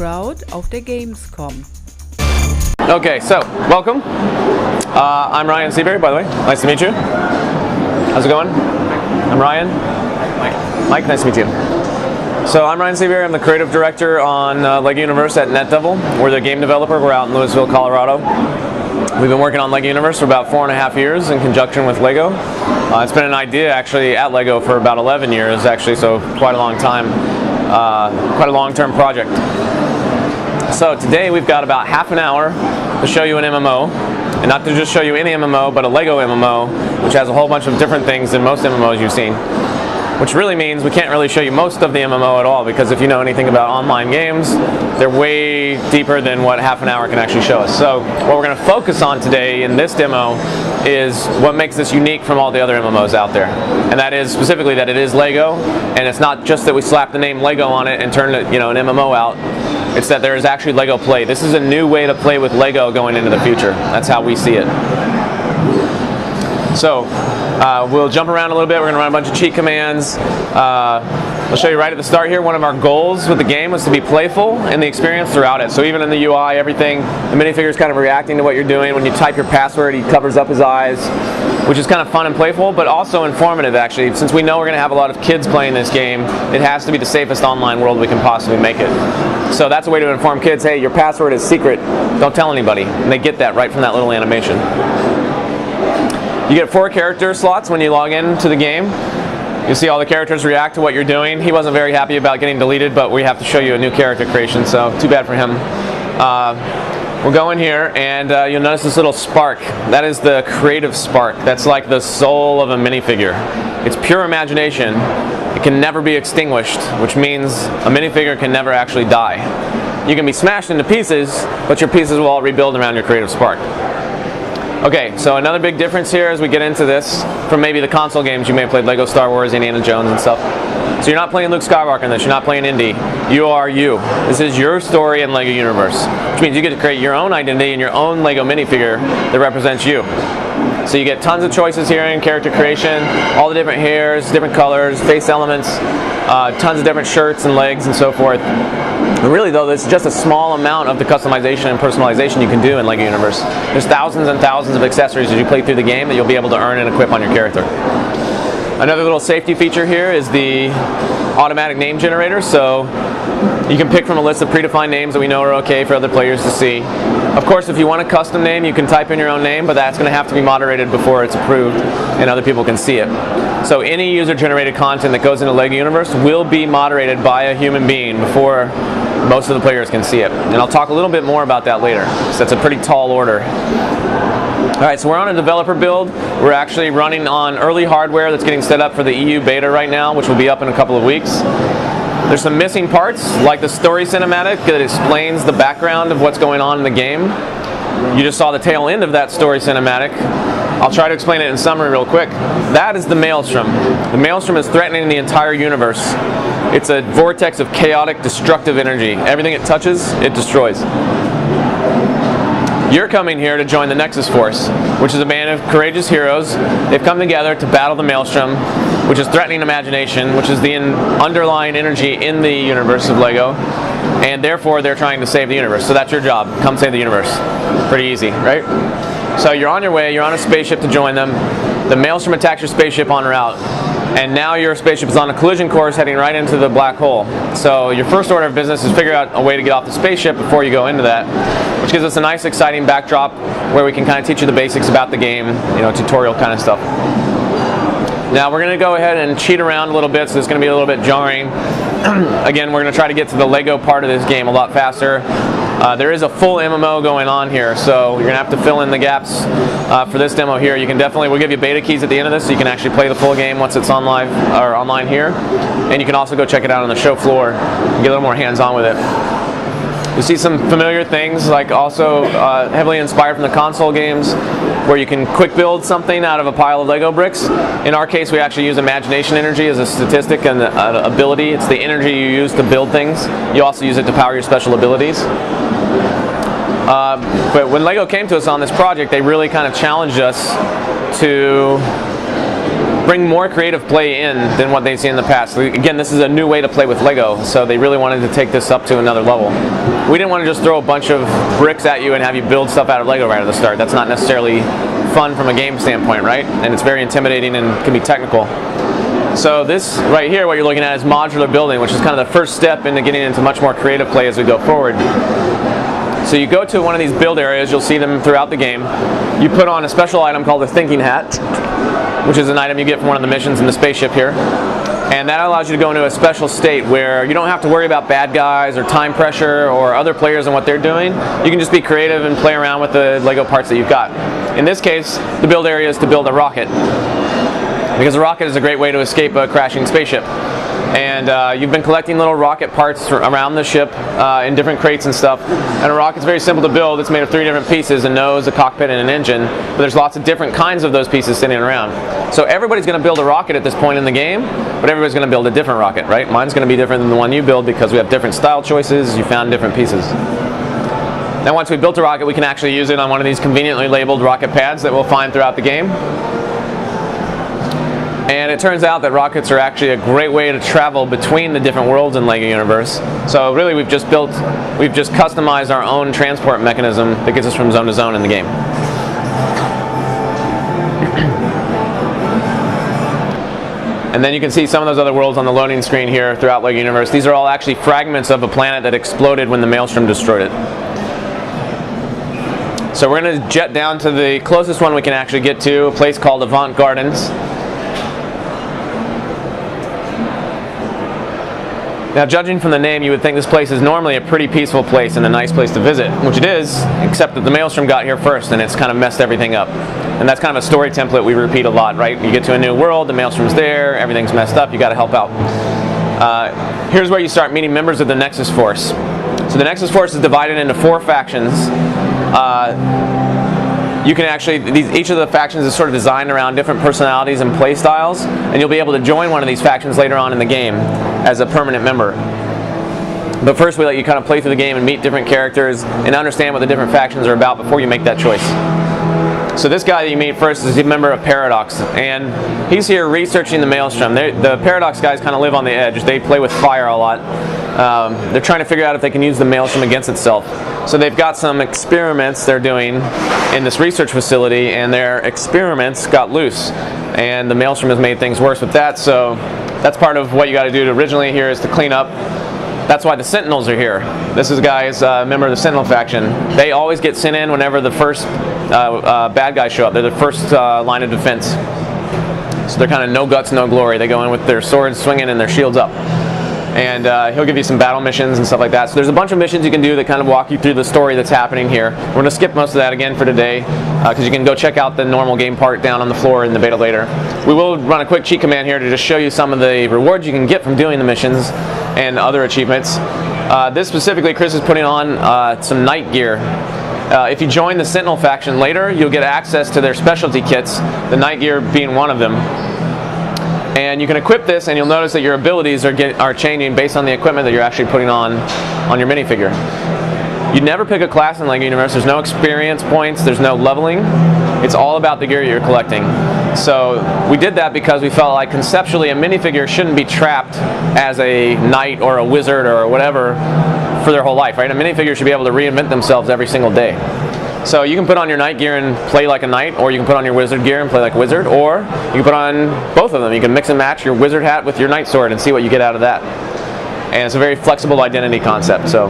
Crowd auf der Gamescom. Okay, so welcome. I'm Ryan Seabury, by the way. Nice to meet you. How's it going? I'm Ryan. Mike, nice to meet you. So I'm Ryan Seabury. I'm the creative director on Lego Universe at Netdevil. We're the game developer. We're out in Louisville, Colorado. We've been working on Lego Universe for about 4.5 years in conjunction with Lego. It's been an idea actually at Lego for about 11 years actually, so quite a long time, quite a long-term project. So today we've got about half an hour to show you an MMO, and not to just show you any MMO, but a Lego MMO, which has a whole bunch of different things than most MMOs you've seen. Which really means we can't really show you most of the MMO at all, because if you know anything about online games, they're way deeper than what half an hour can actually show us. So what we're going to focus on today in this demo is what makes this unique from all the other MMOs out there. And that is specifically that it is Lego, and it's not just that we slap the name Lego on it and turn it, an MMO out. It's that there is actually Lego play. This is a new way to play with Lego going into the future. That's how we see it. So we'll jump around a little bit. We're going to run a bunch of cheat commands. I'll show you right at the start here. One of our goals with the game was to be playful in the experience throughout it. So even in the UI, everything, the minifigure is kind of reacting to what you're doing. When you type your password, he covers up his eyes, which is kind of fun and playful, but also informative actually. Since we know we're going to have a lot of kids playing this game, it has to be the safest online world we can possibly make it. So that's a way to inform kids, hey, your password is secret. Don't tell anybody. And they get that right from that little animation. You get 4 character slots when you log in to the game. You see all the characters react to what you're doing. He wasn't very happy about getting deleted, but we have to show you a new character creation, so too bad for him. We'll go in here, and you'll notice this little spark. That is the creative spark. That's like the soul of a minifigure. It's pure imagination. It can never be extinguished, which means a minifigure can never actually die. You can be smashed into pieces, but your pieces will all rebuild around your creative spark. Okay, so another big difference here as we get into this from maybe the console games you may have played, Lego Star Wars, Indiana Jones and stuff. So you're not playing Luke Skywalker in this, you're not playing Indy. You are you. This is your story in Lego Universe, which means you get to create your own identity and your own Lego minifigure that represents you. So you get tons of choices here in character creation, all the different hairs, different colors, face elements, tons of different shirts and legs and so forth. And really though, this is just a small amount of the customization and personalization you can do in Lego Universe. There's thousands and thousands of accessories as you play through the game that you'll be able to earn and equip on your character. Another little safety feature here is the automatic name generator. So you can pick from a list of predefined names that we know are okay for other players to see. Of course, if you want a custom name, you can type in your own name, but that's going to have to be moderated before it's approved and other people can see it. So any user-generated content that goes into Lego Universe will be moderated by a human being before most of the players can see it. And I'll talk a little bit more about that later, because that's a pretty tall order. Alright, so we're on a developer build. We're actually running on early hardware that's getting set up for the EU beta right now, which will be up in a couple of weeks. There's some missing parts, like the story cinematic that explains the background of what's going on in the game. You just saw the tail end of that story cinematic. I'll try to explain it in summary real quick. That is the Maelstrom. The Maelstrom is threatening the entire universe. It's a vortex of chaotic, destructive energy. Everything it touches, it destroys. You're coming here to join the Nexus Force, which is a band of courageous heroes. They've come together to battle the Maelstrom, which is threatening imagination, which is the underlying energy in the universe of Lego, and therefore they're trying to save the universe. So that's your job. Come save the universe. Pretty easy, right? So you're on your way, you're on a spaceship to join them. The Maelstrom attacks your spaceship en route, and now your spaceship is on a collision course heading right into the black hole. So your first order of business is figure out a way to get off the spaceship before you go into that, which gives us a nice exciting backdrop where we can kind of teach you the basics about the game, tutorial kind of stuff. Now we're going to go ahead and cheat around a little bit, so it's going to be a little bit jarring. Again, we're going to try to get to the Lego part of this game a lot faster. There is a full MMO going on here, so you're going to have to fill in the gaps for this demo here. You can we'll give you beta keys at the end of this, so you can actually play the full game once it's on live or online here. And you can also go check it out on the show floor and get a little more hands-on with it. You see some familiar things, like also heavily inspired from the console games, where you can quick build something out of a pile of Lego bricks. In our case, we actually use imagination energy as a statistic and an ability. It's the energy you use to build things. You also use it to power your special abilities. But when Lego came to us on this project, they really kind of challenged us to bring more creative play in than what they've seen in the past. Again, this is a new way to play with Lego, so they really wanted to take this up to another level. We didn't want to just throw a bunch of bricks at you and have you build stuff out of Lego right at the start. That's not necessarily fun from a game standpoint, right? And it's very intimidating and can be technical. So this right here, what you're looking at is modular building, which is kind of the first step into getting into much more creative play as we go forward. So you go to one of these build areas, you'll see them throughout the game. You put on a special item called the thinking hat, which is an item you get from one of the missions in the spaceship here. And that allows you to go into a special state where you don't have to worry about bad guys or time pressure or other players and what they're doing. You can just be creative and play around with the Lego parts that you've got. In this case, the build area is to build a rocket, because a rocket is a great way to escape a crashing spaceship. And you've been collecting little rocket parts around the ship in different crates and stuff. And a rocket's very simple to build. It's made of 3 different pieces: a nose, a cockpit, and an engine. But there's lots of different kinds of those pieces sitting around. So everybody's going to build a rocket at this point in the game, but everybody's going to build a different rocket, right? Mine's going to be different than the one you build because we have different style choices. You found different pieces. Now once we built a rocket, we can actually use it on one of these conveniently labeled rocket pads that we'll find throughout the game. And it turns out that rockets are actually a great way to travel between the different worlds in Lego Universe. So really we've just customized our own transport mechanism that gets us from zone to zone in the game. And then you can see some of those other worlds on the loading screen here throughout Lego Universe. These are all actually fragments of a planet that exploded when the Maelstrom destroyed it. So we're going to jet down to the closest one we can actually get to, a place called Avant Gardens. Now, judging from the name, you would think this place is normally a pretty peaceful place and a nice place to visit, which it is, except that the Maelstrom got here first and it's kind of messed everything up. And that's kind of a story template we repeat a lot, right? You get to a new world, the Maelstrom's there, everything's messed up, you got to help out. Here's where you start meeting members of the Nexus Force. So the Nexus Force is divided into 4 factions. You can actually, each of the factions is sort of designed around different personalities and play styles, and you'll be able to join one of these factions later on in the game as a permanent member. But first we let you kind of play through the game and meet different characters and understand what the different factions are about before you make that choice. So this guy that you meet first is a member of Paradox, and he's here researching the Maelstrom. The Paradox guys kind of live on the edge. They play with fire a lot. They're trying to figure out if they can use the Maelstrom against itself. So they've got some experiments they're doing in this research facility, and their experiments got loose. And the Maelstrom has made things worse with that, so that's part of what you got to do originally here is to clean up. That's why the Sentinels are here. This is a guy who's a member of the Sentinel faction. They always get sent in whenever the first bad guys show up. They're the first line of defense. So they're kind of no guts, no glory. They go in with their swords swinging and their shields up. And he'll give you some battle missions and stuff like that. So there's a bunch of missions you can do that kind of walk you through the story that's happening here. We're going to skip most of that again for today, because you can go check out the normal game part down on the floor in the beta later. We will run a quick cheat command here to just show you some of the rewards you can get from doing the missions and other achievements. This specifically, Chris is putting on some night gear. If you join the Sentinel faction later, you'll get access to their specialty kits, the night gear being one of them. And you can equip this, and you'll notice that your abilities are changing based on the equipment that you're actually putting on your minifigure. You never pick a class in Lego Universe. There's no experience points. There's no leveling. It's all about the gear you're collecting. So we did that because we felt like conceptually a minifigure shouldn't be trapped as a knight or a wizard or whatever for their whole life, right? A minifigure should be able to reinvent themselves every single day. So you can put on your knight gear and play like a knight, or you can put on your wizard gear and play like a wizard, or you can put on both of them. You can mix and match your wizard hat with your knight sword and see what you get out of that. And it's a very flexible identity concept. So